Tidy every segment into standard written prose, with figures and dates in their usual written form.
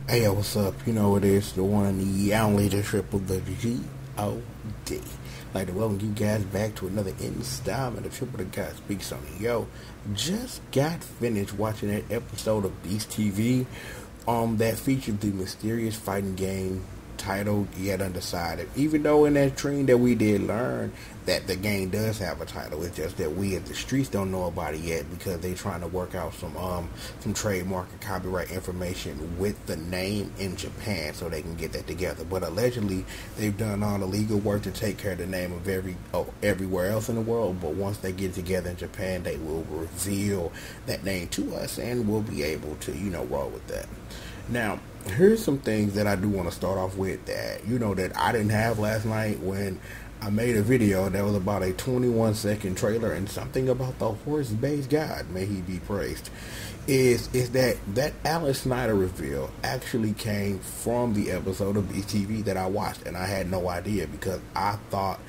Hey, yo, what's up? You know it is the one, the only, the triple, the G.O.D. Like to welcome you guys back to another installment of Triple the Guy Speaks on it. Yo, just got finished watching that episode of BeasTV that featured the mysterious fighting game titled Yet Undecided. Even though in that stream that we did learn that the game does have a title, it's just that we at the streets don't know about it yet because they trying to work out some trademark and copyright information with the name in Japan so they can get that together. But allegedly they've done all the legal work to take care of the name of everywhere else in the world. But once they get together in Japan, they will reveal that name to us and we'll be able to roll with that. Now, here's some things that I do want to start off with that that I didn't have last night when I made a video that was about a 21-second trailer and something about the horse-based God, may he be praised, is that Alex Snyder reveal actually came from the episode of BeasTV that I watched, and I had no idea because I thought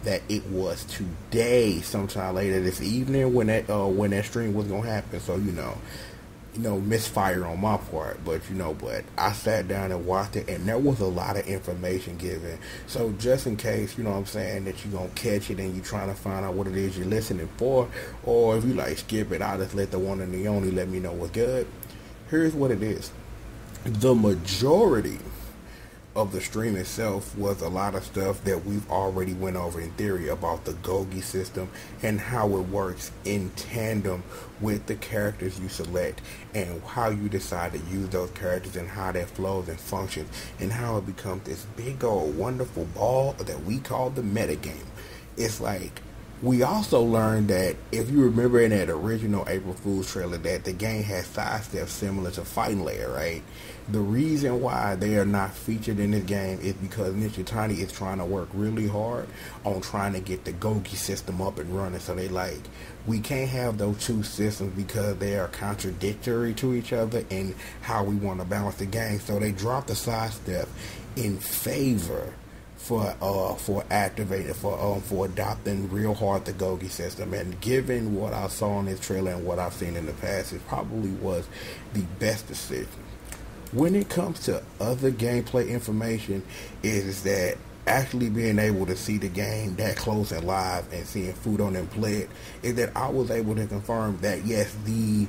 that it was today, sometime later this evening when that stream was gonna happen. So misfire on my part, but I sat down and watched it, and there was a lot of information given. So just in case, that you're gonna catch it and you're trying to find out what it is you're listening for, or if you skip it, I'll just let the one and the only let me know what's good. Here's what it is. The majority of the stream itself was a lot of stuff that we've already went over in theory about the G.O.D system and how it works in tandem with the characters you select and how you decide to use those characters and how that flows and functions and how it becomes this big old wonderful ball that we call the metagame. It's like we also learned that if you remember in that original April Fool's trailer that the game has side steps similar to Fighting Layer, right? The reason why they are not featured in this game is because Ninja Tiny is trying to work really hard on trying to get the G.O.D system up and running. So they we can't have those two systems because they are contradictory to each other in how we want to balance the game. So they dropped the side step in favor for activating for adopting real hard the G.O.D system. And given what I saw in this trailer and what I've seen in the past, it probably was the best decision. When it comes to other gameplay information, is that actually being able to see the game that close and live and seeing food on them play it, is that I was able to confirm that yes, the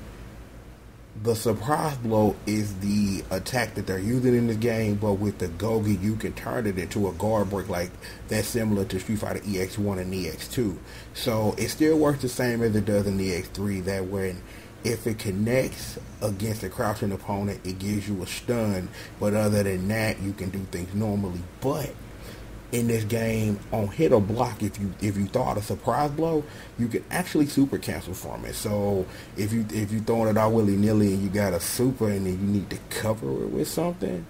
surprise blow is the attack that they're using in this game, but with the G.O.D you can turn it into a guard break like that's similar to Street Fighter EX1 and EX2. So it still works the same as it does in EX3, that when if it connects against a crouching opponent, it gives you a stun, but other than that, you can do things normally. But in this game, on hit or block, if you throw out a surprise blow, you can actually super cancel from it. So if you throwing it out willy nilly and you got a super and then you need to cover it with something,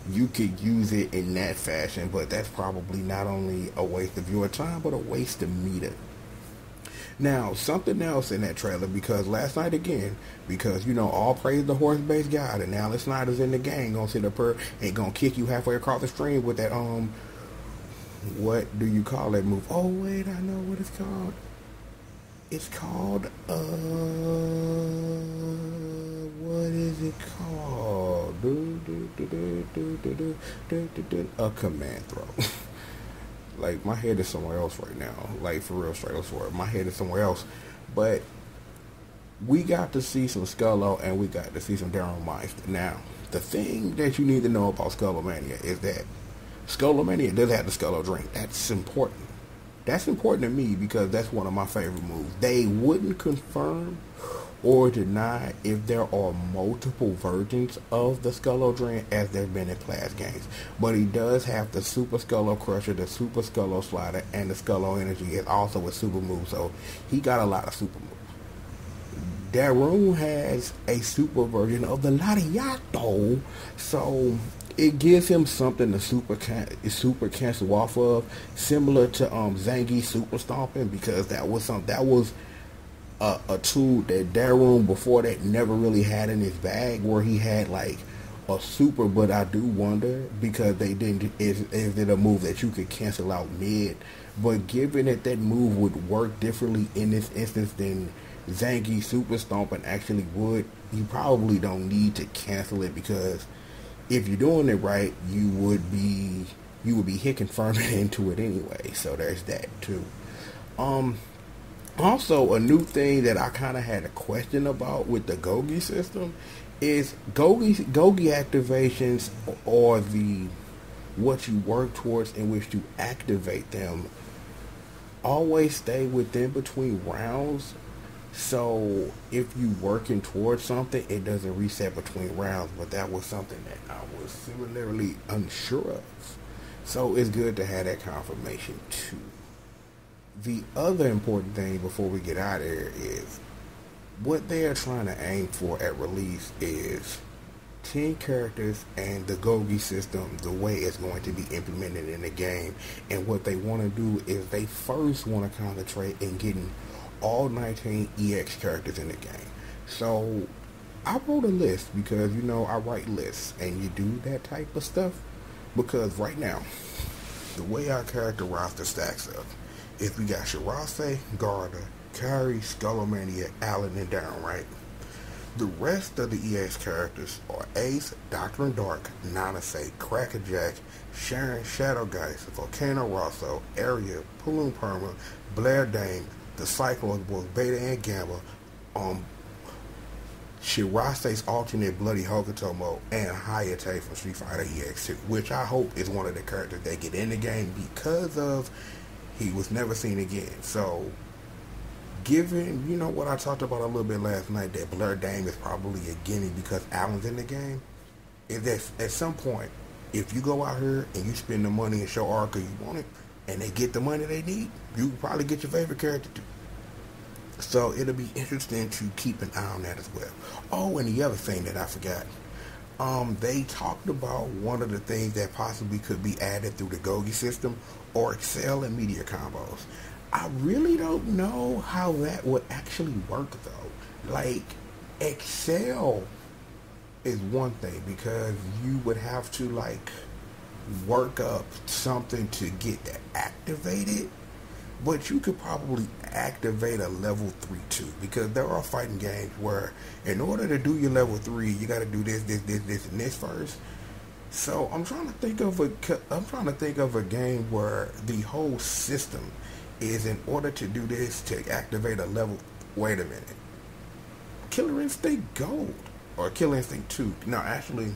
you could use it in that fashion. But that's probably not only a waste of your time, but a waste of meter. Now, something else in that trailer, because last night again, because all praise the horse-based God, and Alex Snyder's in the game, gonna sit up here and gonna kick you halfway across the stream with that what do you call that move? Oh wait, I know what it's called. It's called what is it called? A command throw. Like, my head is somewhere else right now. Like, for real, straight up for it. My head is somewhere else. But we got to see some Scullo and we got to see some Darren Meister. Now, the thing that you need to know about Skullomania is that Skullomania does have the Scullo drink. That's important. That's important to me because that's one of my favorite moves. They wouldn't confirm or deny if there are multiple versions of the Scullo Drain as there have been in past games. But he does have the Super Scullo Crusher, the Super Scullo Slider, and the Scullo Energy is also a super move, so he got a lot of super moves. Darude has a super version of the Lariato, so it gives him something to super cancel off of, similar to Zangief's Super Stomping, because that was a tool that Darude before that never really had in his bag, where he had like a super. But I do wonder, because they didn't, is it a move that you could cancel out mid? But given that move would work differently in this instance than Zangief's Super Stomping actually would, you probably don't need to cancel it, because if you're doing it right, you would be hicking further into it anyway. So there's that too. Um, Also, a new thing that I kind of had a question about with the Gogi system is Gogi activations, or the what you work towards in which to activate them, always stay within between rounds. So if you working towards something, it doesn't reset between rounds. But that was something that I was similarly unsure of. So it's good to have that confirmation too. The other important thing before we get out of here is what they are trying to aim for at release is 10 characters and the Gogi system, the way it's going to be implemented in the game. And what they want to do is they first want to concentrate in getting all 19 EX characters in the game. So I wrote a list because, I write lists and you do that type of stuff. Because right now, the way our character roster stacks up is we got Shirase, Garda, Kyrie, Skullomania, Allen, and Down, right? The rest of the EX characters are Ace, Doctor and Dark, Nanase, Crackerjack, Sharon, Shadowgeist, Volcano Rosso, Area, Pulum Perma, Blair Dane, the Cyclones Boys, Beta and Gamma, Shirase's alternate Bloody Hokuto and Hayate from Street Fighter EX2, which I hope is one of the characters they get in the game because of he was never seen again. So, given, what I talked about a little bit last night, that Blur Dame is probably a gimme because Allen's in the game, is that at some point, if you go out here and you spend the money and show Arika you want it, and they get the money they need, you can probably get your favorite character too. So it'll be interesting to keep an eye on that as well. Oh, and the other thing that I forgot, they talked about one of the things that possibly could be added through the Gogi system, or Excel and media combos. I really don't know how that would actually work though. Like, Excel is one thing because you would have to work up something to get that activated. But you could probably activate a level 3 too, because there are fighting games where in order to do your level 3, you got to do this, and this first. So I'm trying to think of a game where the whole system is in order to do this to activate a level. Wait a minute, Killer Instinct Gold or Killer Instinct 2? No, actually,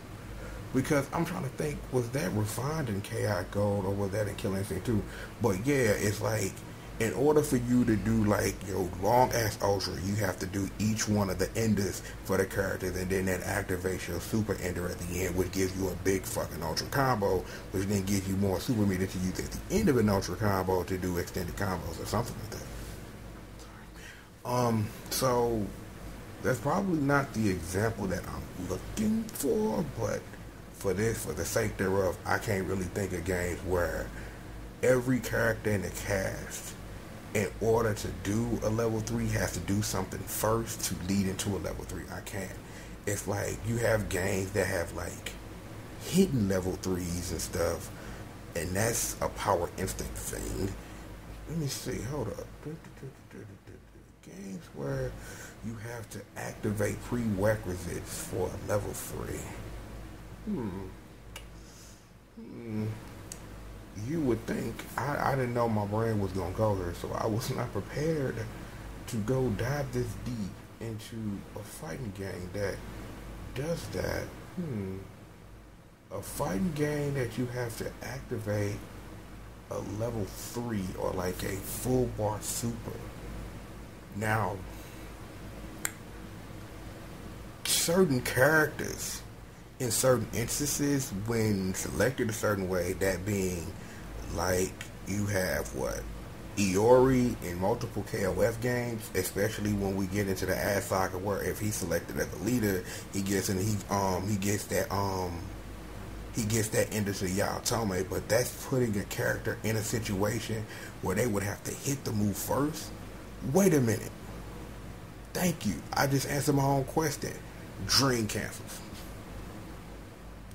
because I'm trying to think, was that refined in KI Gold or was that in Killer Instinct 2? But yeah, it's like, in order for you to do your long ass ultra, you have to do each one of the enders for the characters, and then that activates your super ender at the end, which gives you a big fucking ultra combo, which then gives you more super meter to use at the end of an ultra combo to do extended combos or something like that. So that's probably not the example that I'm looking for, but for the sake thereof, I can't really think of games where every character in the cast, in order to do a level 3, has to do something first to lead into a level 3. I can't. It's like you have games that have hidden level 3s and stuff, and that's a power instinct thing. Let me see. Hold up. Games where you have to activate prerequisites for a level 3. You would think, I didn't know my brain was going to go there, so I was not prepared to go dive this deep into a fighting game that does that. A fighting game that you have to activate a level 3 or a full bar super. Now, certain characters in certain instances, when selected a certain way, that being you have Iori in multiple KOF games, especially when we get into the Ad Saga, where if he's selected as a leader, he gets that ender to Yaotome, but that's putting a character in a situation where they would have to hit the move first. Wait a minute. Thank you. I just answered my own question. Dream cancels.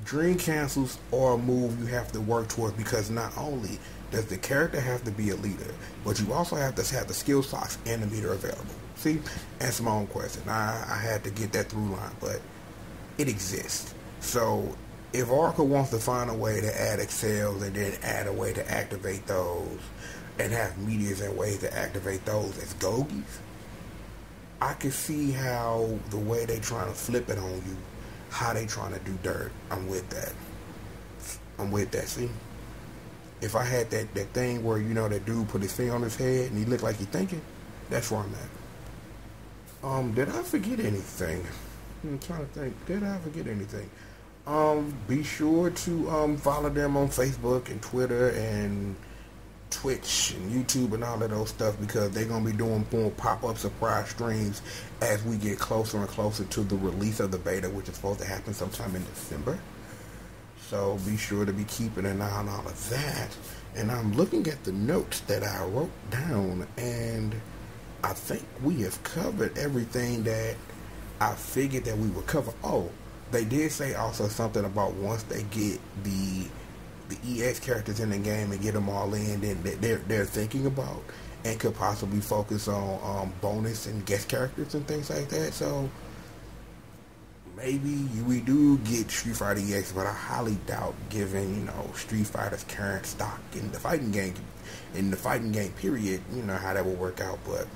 Dream cancels are a move you have to work towards, because not only does the character have to be a leader, but you also have to have the skill slots and the meter available. See, answer my own question. I had to get that through line, but it exists. So If Arika wants to find a way to add excels and then add a way to activate those and have medias and ways to activate those as gogies, I can see how the way they trying to flip it on you, how they trying to do dirt. I'm with that. I'm with that. See, if I had that thing where, you know, that dude put his thing on his head and he looked like he thinking, that's where I'm at. Did I forget anything? I'm trying to think. Did I forget anything? Be sure to follow them on Facebook and Twitter and Twitch and YouTube and all of those stuff, because they're gonna be doing more pop-up surprise streams as we get closer and closer to the release of the beta, which is supposed to happen sometime in December. So be sure to be keeping an eye on all of that. And I'm looking at the notes that I wrote down, and I think we have covered everything that I figured that we would cover. Oh, they did say also something about once they get the EX characters in the game and get them all in, then they're thinking about and could possibly focus on bonus and guest characters and things like that. So maybe we do get Street Fighter EX, but I highly doubt, given, you know, Street Fighter's current stock in the fighting game period, you know, how that will work out. But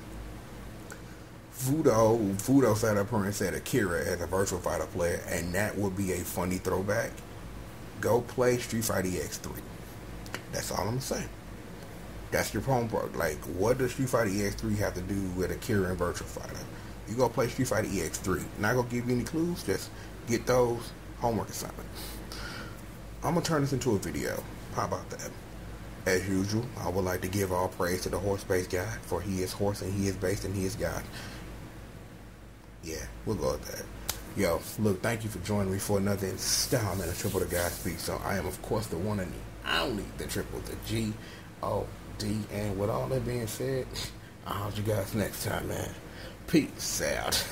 Fudo sat up here and said Akira as a Virtual Fighter player, and that would be a funny throwback. Go play Street Fighter EX3. That's all I'm saying. That's your home part. Like, what does Street Fighter EX3 have to do with Akira and Virtual Fighter? You go play Street Fighter EX3. Not gonna give you any clues. Just get those homework assignments. I'm gonna turn this into a video. How about that? As usual, I would like to give all praise to the horse-based guy, for he is horse and he is based and he is God. Yeah, we'll go with that. Yo, look, thank you for joining me for another installment of Triple the Guy Speaks. So I am, of course, the one and the only, the Triple, the G.O.D. And with all that being said, I'll see you guys next time, man. Peace out.